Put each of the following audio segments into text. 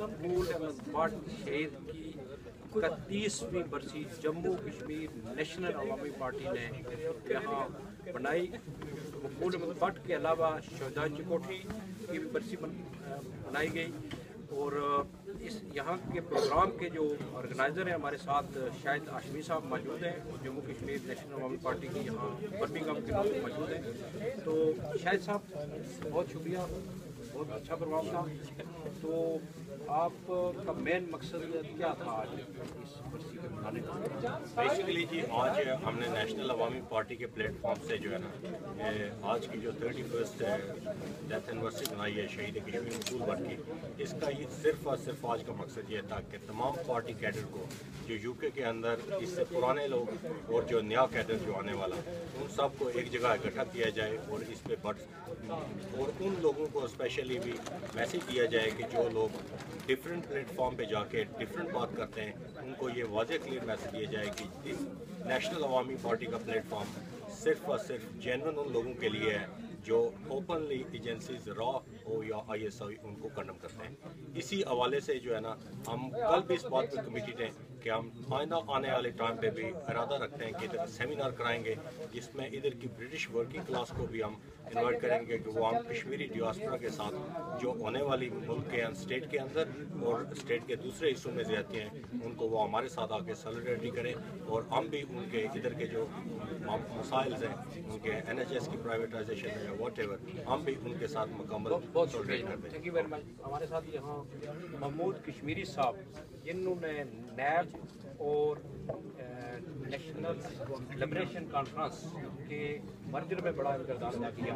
مقبول احمد بٹ شہید کی 31ویں برسی جموں کشمیر نیشنل عوامی پارٹی نے یہاں بنائی. مقبول احمد بٹ کے علاوہ شہداء چکوٹھی کی بھی برسی بنائی گئی. اور اس یہاں کے پروگرام کے جو آرگنائزر ہیں ہمارے ساتھ شاہد ہاشمی صاحب موجود ہیں, جموں کشمیر نیشنل عوامی پارٹی کی یہاں برمنگھم کے لوگ موجود ہیں. تو شاہد صاحب بہت شکریہ, بہت اچھا پروگرام تھا. تو آپ کا مین مقصد کیا تھا آج اس برسی کے منانے کا؟ بیسیکلی جی آج ہم نے نیشنل عوامی پارٹی کے پلیٹ فارم سے جو ہے نا آج کی جو 31 ڈیتھ اینیورسری منائی ہے شہید کشمیر مقبول بٹ کی, اس کا یہ صرف اور صرف آج کا مقصد یہ تھا کہ تمام پارٹی کیڈر کو جو یو کے اندر اس سے پرانے لوگ اور جو نیا کیڈر جو آنے والا ان سب کو ایک جگہ اکٹھا کیا جائے اور اس پہ اور ان لوگوں کو اسپیشلی بھی میسیج دیا جائے کہ جو لوگ ڈفرینٹ پلیٹ فارم پہ جا کے ڈفرینٹ بات کرتے ہیں ان کو یہ واضح کلیئر میسیج دیا جائے کہ اس نیشنل عوامی پارٹی کا پلیٹ فارم صرف اور صرف جینون ان لوگوں کے لیے ہے جو اوپنلی ایجنسیز را ہو یا آئی ایس آئی ان کو کنڈم کرتے ہیں. اسی حوالے سے جو ہے نا ہم کل بھی اس بات پہ کمیٹیڈ ہیں کہ ہم آئندہ آنے والے ٹائم پہ بھی ارادہ رکھتے ہیں کہ ادھر سیمینار کرائیں گے جس میں ادھر کی برٹش ورکنگ کلاس کو بھی ہم انوائٹ کریں گے کہ وہ ہم کشمیری ڈیاسپورا کے ساتھ جو ہونے والی ملک کے اسٹیٹ کے اندر اور اسٹیٹ کے دوسرے حصوں میں زیادتی ہیں ان کو وہ ہمارے ساتھ آ کے سیلیڈریٹی کریں اور ہم بھی ان کے ادھر کے جو مسائل ہیں ان کے این ایچ ایس کی پرائیویٹائزیشن ہے یا واٹ ایور ہم بھی ان کے ساتھ مکمل سیلیڈریٹ کرتے ہیں. Thank you very much. ہمارے ساتھ یہاں محمود کشمیری صاحب جنہوں نے نیب اور نیشنل لبریشن کانفرنس کے مرجر میں بڑا کردار ادا کیا.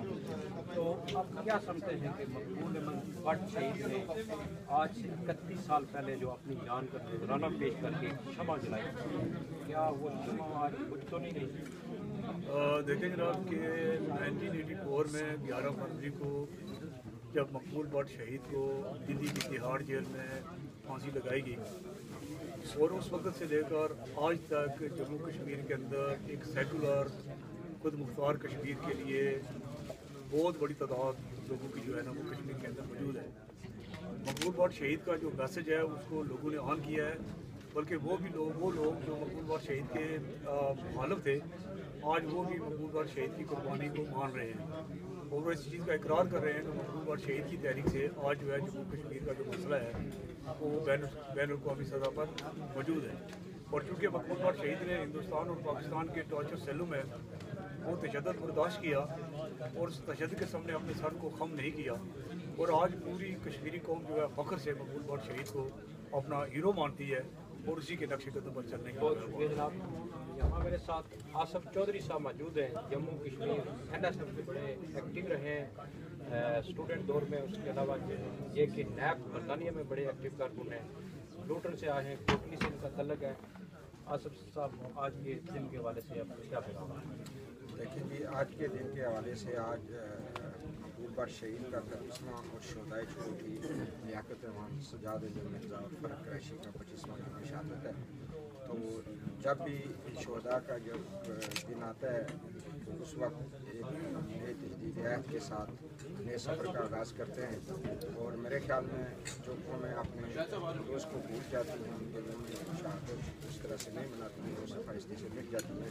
تو آپ کیا سمجھتے ہیں کہ مقبول احمد بٹ شہید نے آج سے 31 سال پہلے جو اپنی جان کا نذرانہ پیش کر کے شمع جلائی, کیا وہ شمع آج کچھ تو نہیں رہی؟ دیکھیں جناب کہ 1984 میں 11 فروری کو جب مقبول بٹ شہید کو دلی کی تہاڑ جیل میں پھانسی لگائی گئی اور اس وقت سے لے کر آج تک جموں کشمیر کے اندر ایک سیکولر خود مختار کشمیر کے لیے بہت بڑی تعداد لوگوں کی جو ہے نا وہ کشمیر کے اندر موجود ہے. مقبول بٹ شہید کا جو میسج ہے اس کو لوگوں نے آن کیا ہے, بلکہ وہ لوگ جو مقبول بٹ شہید کے مخالف تھے آج وہ بھی مقبول بٹ شہید کی قربانی کو مان رہے ہیں اور وہ اس چیز کا اقرار کر رہے ہیں کہ مقبول بٹ شہید کی تحریک سے آج جو ہے جموں کشمیر کا جو مسئلہ ہے وہ بین الاقوامی سطح پر موجود ہے. اور چونکہ مقبول بٹ شہید نے ہندوستان اور پاکستان کے ٹارچر سیلوں میں وہ تشدد برداشت کیا اور اس تشدد کے سامنے اپنے سر کو خم نہیں کیا اور آج پوری کشمیری قوم جو ہے فخر سے مقبول بٹ شہید کو اپنا ہیرو مانتی ہے اور اسی کے نقش قدم پر چلنے بہت شکریہ جناب. یہاں میرے ساتھ آصف چودھری صاحب موجود ہیں, Jammu Kashmir N S F کے بڑے ایکٹیو رہے ہیں اسٹوڈنٹ دور میں. اس کے علاوہ یہ کہ نیب برطانیہ میں بڑے ایکٹیو کارکن ہیں, لوٹن سے آئے ہیں, کوٹلی سے ان کا تعلق ہے. آصف صاحب آج کے دن کے حوالے سے آپ کیا پیغام ہے؟ دیکھیں جی, آج کے دن کے حوالے سے آج مقبول بٹ شہید کا 31واں اور شہدائے چکوٹھی لیاقت رحمان سجاد اجمل مرزا اور فرق قریشی کا 25واں یوم شہادت ہے. تو جب بھی شہداء کا جب دن آتا ہے اس وقت ایک نئے تجدید عہد کے ساتھ نئے سفر کا آغاز کرتے ہیں اور میرے خیال میں جو قومیں اپنے دوست کو بھول جاتی ہیں ان کے لیے شہادت اس طرح سے نہیں مناتی ہیں, وہ صفائستی سے مٹ جاتی ہیں.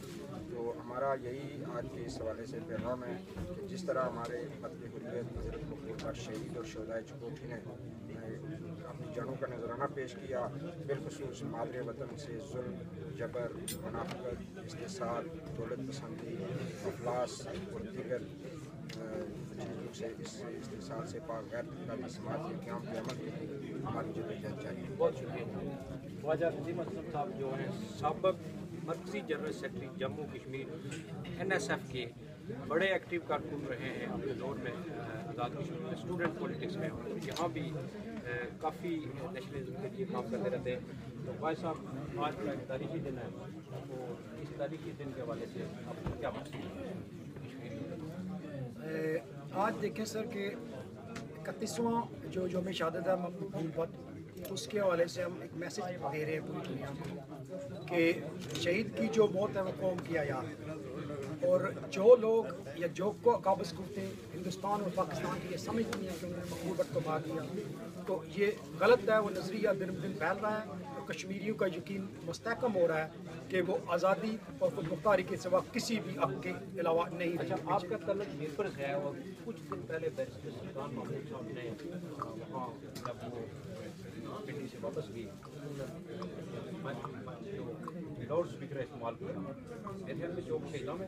تو ہمارا یہی آج کے اس حوالے سے پیغام ہے کہ جس طرح ہمارے مطلب حریت حضرت مقبول بٹ شہید اور شہدائے چکوٹھی نے اپنی جانوں کا نذرانہ پیش کیا, بالخصوص مادر وطن سے ظلم, جبر, منافقت, استحصال, دولت پسندی, افلاس اور دیگر چیزوں سے اس استحصال سے پاک غیر تعلیمی سماج کے قیام کے عمل کے لیے ہماری جدوجہد جاری ہے. بہت شکریہ. خواجہ نظیم اسلم صاحب جو ہیں سابق مرکزی general secretary Jammu Kashmir N S F کے بڑے ایکٹیو کارکن رہے ہیں اپنے دور میں آزاد کشمیر میں اسٹوڈنٹ پولیٹکس میں, اور یہاں بھی کافی نیشنلزم کے لیے کام کرتے رہتے ہیں. تو بھائی صاحب آج کا ایک تاریخی دن ہے, تو اس تاریخی دن کے حوالے سے آپ کو کیا محسوس ہے؟ آج دیکھیں سر کہ 31واں جو یوم شہادت ہے مقبول بٹ, اس کے حوالے سے ہم ایک میسیج دے رہے ہیں پوری دنیا کو کہ شہید کی جو موت ہے وہ قوم کی حیات ہے, اور جو لوگ یا جو کو قابض کرتے ہندوستان اور پاکستان کی یہ سمجھ نہیں ہے کہ انہوں نے مقبول بٹ کو مار دیا، تو یہ غلط ہے. وہ نظریہ دن بدن پھیل رہا ہے اور کشمیریوں کا یقین مستحکم ہو رہا ہے کہ وہ آزادی اور خود مختاری کے سوا کسی بھی حق کے علاوہ نہیں اچھا رہے. آپ کا تعلق نیپرز ہے اور کچھ دن پہلے بیرسٹر سلطان محمود صاحب نے وہاں جب وہ پنڈی سے واپس گئی لاؤڈ اسپیکر استعمال کیا میرے خیال میں چوک شہیدہ میں،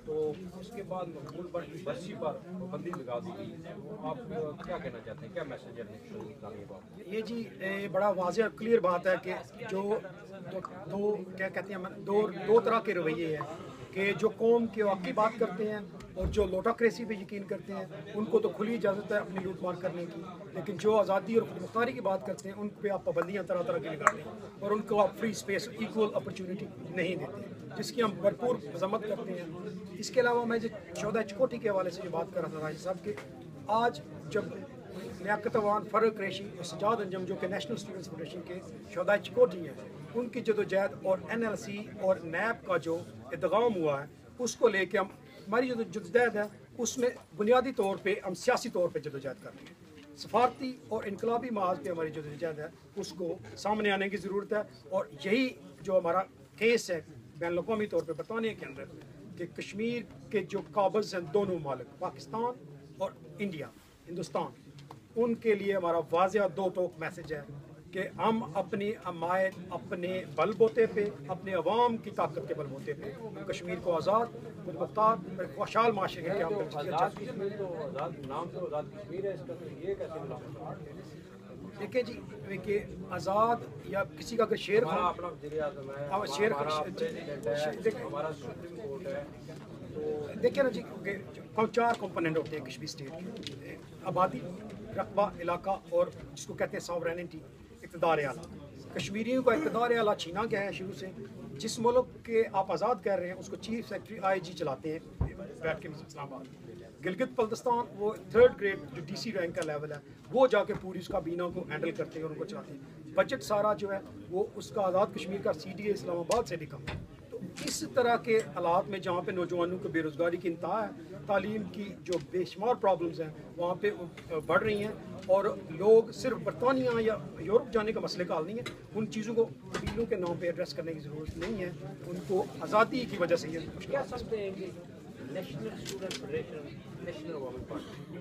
تو اس کے بعد مقبول بٹ کی برسی پر پابندی لگا دی گئی. آپ کیا کہنا چاہتے ہیں، کیا میسج ہے؟ یہ جی بڑا واضح اور کلیئر بات ہے کہ جو دو کیا کہتے ہیں دو طرح کے رویے ہیں کہ جو قوم کے واقعی بات کرتے ہیں اور جو لوٹاکریسی پہ یقین کرتے ہیں ان کو تو کھلی اجازت ہے اپنی لوٹ مار کرنے کی، لیکن جو آزادی اور خود مختاری کی بات کرتے ہیں ان پہ آپ پابندیاں طرح طرح کی لگاتے ہیں اور ان کو آپ فری اسپیس ایکول اپرچونٹی نہیں دیتے، جس کی ہم بھرپور مذمت کرتے ہیں. اس کے علاوہ میں جو 14 چکوٹھی کے حوالے سے جو بات کر رہا تھا راجد صاحب کہ آج جب لیاقت اوان، فرق قریشی اور سجاد انجم جو کہ نیشنل اسٹوڈنٹس فیڈریشن کے شہدائے چکوٹھی ہیں، ان کی جدوجہد اور NLC اور نیب کا جو ادغام ہوا ہے اس کو لے کے ہماری جو جدوجہد ہے اس میں بنیادی طور پہ ہم سیاسی طور پہ جدوجہد کر رہے ہیں. سفارتی اور انقلابی محاذ پہ ہماری جدوجہد ہے اس کو سامنے آنے کی ضرورت ہے، اور یہی جو ہمارا کیس ہے بین الاقوامی طور پہ برطانیہ کے اندر کہ کشمیر کے جو قابض ہیں دونوں ممالک پاکستان اور انڈیا ہندوستان، ان کے لیے ہمارا واضح دو ٹوک میسج ہے کہ ہم اپنی حمایت اپنے بل بوتے پہ، اپنے عوام کی طاقت کے بل بوتے پہ کشمیر کو آزاد خود مختار اور خوشحال معاشرے کے قیام کرنے آزاد کشمیر تو آزاد نام تو آزاد کشمیر ہے، اس کا تو یہ کیسے ملا؟ دیکھیں جی کہ آزاد یا کسی کا اگر شیر ہمارا اپنا وزیر اعظم ہے، شیر ہمارا پریزیڈنٹ ہے، ہمارا سپریم کورٹ ہے. دیکھیں نا جی کہ 4 کمپوننٹ ہوتے ہیں کشمیر اسٹیٹ کے: آبادی، رقبہ، علاقہ اور جس کو کہتے ہیں ساورینٹی، اقتدار اعلیٰ. کشمیریوں کا اقتدار اعلیٰ چھینا گیا ہے شروع سے. جس ملک کے آپ آزاد کر رہے ہیں اس کو چیف سیکرٹری IG چلاتے ہیں بیٹھ کے اسلام آباد. گلگت بلتستان وہ 3rd گریڈ جو DC رینک کا لیول ہے وہ جا کے پوری اس کابینہ کو ہینڈل کرتے ہیں اور ان کو چلاتے ہیں. بجٹ سارا جو ہے وہ اس کا آزاد کشمیر کا CDA اسلام آباد سے بھی کم ہے. تو اس طرح کے حالات میں جہاں پہ نوجوانوں کو بے روزگاری کی انتہا ہے، تعلیم کی جو بے شمار پرابلمز ہیں وہاں پہ بڑھ رہی ہیں، اور لوگ صرف برطانیہ یا یورپ جانے کا مسئلے کا حل نہیں ہے. ان چیزوں کو قبیلوں کے نام پہ ایڈریس کرنے کی ضرورت نہیں ہے. ان کو آزادی کی وجہ سے یہ کیا مشکلات سمجھتے ہیں کہ نیشنل اسٹوڈنٹ فیڈریشن، نیشنل عوامی پارٹی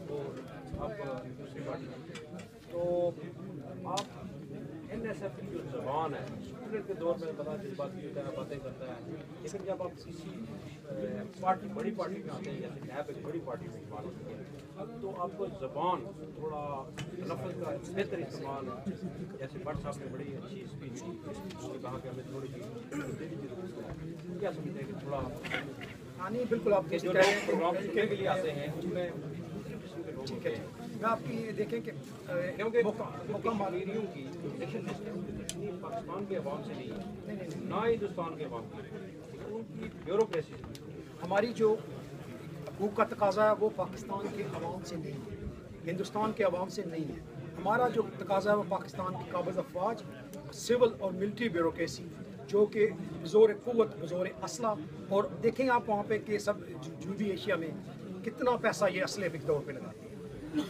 اور آپ دوسری پارٹی، تو آپ NSF کی جو زبان ہے اسٹوڈنٹ کے دور میں بڑا جذباتی ہوتا ہے، باتیں کرتا ہے، لیکن جب آپ کسی پارٹی بڑی پارٹی میں آتے ہیں جیسے نیب ایک بڑی پارٹی میں استعمال ہوتی ہے تو آپ کو زبان تھوڑا لفظ کا بہتر استعمال، جیسے بٹ صاحب نے بڑی اچھی اسپیچ کی، اس نے کہا کہ ہمیں تھوڑی سی دے دیجیے ضرورت. کیا سمجھتے ہیں کہ تھوڑا ہاں نہیں بالکل آپ جو لوگ پروگرام سننے کے لیے آتے ہیں ان میں ٹھیک ہے. میں آپ کی دیکھیں کہ کیونکہ کشمیریوں کی الیکشن سسٹم اتنی پاکستان کے عوام سے نہیں ہے، نہ ہندوستان کے عوام کی، ان کی بیوروکریسی سے. ہماری جو حقوق کا تقاضا ہے وہ پاکستان کے عوام سے نہیں ہے، ہندوستان کے عوام سے نہیں ہے. ہمارا جو تقاضا ہے وہ پاکستان کی قابض افواج، سول اور ملٹری بیوروکریسی جو کہ بزور قوت، بزور اسلحہ، اور دیکھیں آپ وہاں پہ کہ سب جنوبی ایشیا میں کتنا پیسہ یہ اسلحے کے طور پہ لگاتے ہیں.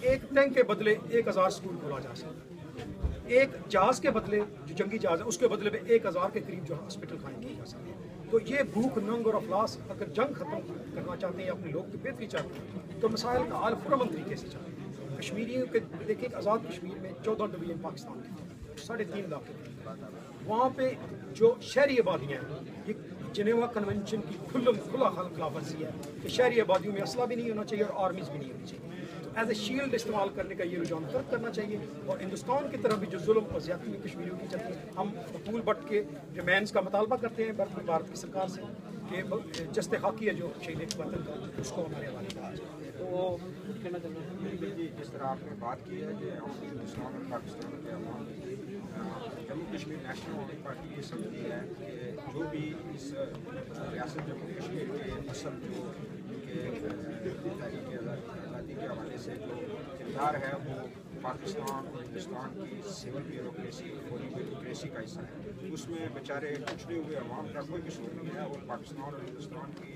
ایک ٹینک کے بدلے 1000 اسکول کھولا جا سکتا ہے. ایک جہاز کے بدلے جو جنگی جہاز ہے اس کے بدلے میں 1000 کے قریب جو ہاسپٹل قائم کیے جا سکتے ہیں. تو یہ بھوک، ننگ اور افلاس اگر جنگ ختم کرنا چاہتے ہیں یا اپنے لوگ کی بہتری چاہتے ہیں تو مسائل کا حل پرامن طریقے سے چاہتے ہیں. کشمیریوں کے دیکھیں آزاد کشمیر میں 14 ڈویژن پاکستان کے 3.5 لاکھ کے، وہاں پہ جو شہری آبادیاں ہیں یہ جنیوا کنونشن کی کھلا خلاف ورزی ہے کہ شہری آبادیوں میں اسلحہ بھی نہیں ہونا چاہیے اور آرمیز بھی نہیں ہونی چاہیے. تو ایز اے شیلڈ استعمال کرنے کا یہ رجحان ترک کرنا چاہیے. اور ہندوستان کی طرف بھی جو ظلم اور زیادتی میں کشمیریوں کی چلتی ہے، ہم مقبول بٹ کے ریمینس کا مطالبہ کرتے ہیں بھارت کی سرکار سے کہ جست خاکی ہے جو شہید وطن کا اس کو ہمارے حوالے کیا جائے. تو جی جس طرح آپ نے بات کی ہے کہ ہندوستان اور پاکستان کے عوام جموں کشمیر نیشنل عوامی پارٹی یہ سمجھتی ہے کہ جو بھی اس ریاست جموں کشمیر کے اصل جو تحریک آزادی کے حوالے سے جو کردار ہے وہ پاکستان اور ہندوستان کی سول بیوروکریسی، فوری بیوروکریسی کا حصہ ہے. اس میں بیچارے پچھڑے ہوئے عوام کا کوئی قصور نہیں ہے، اور پاکستان اور ہندوستان کی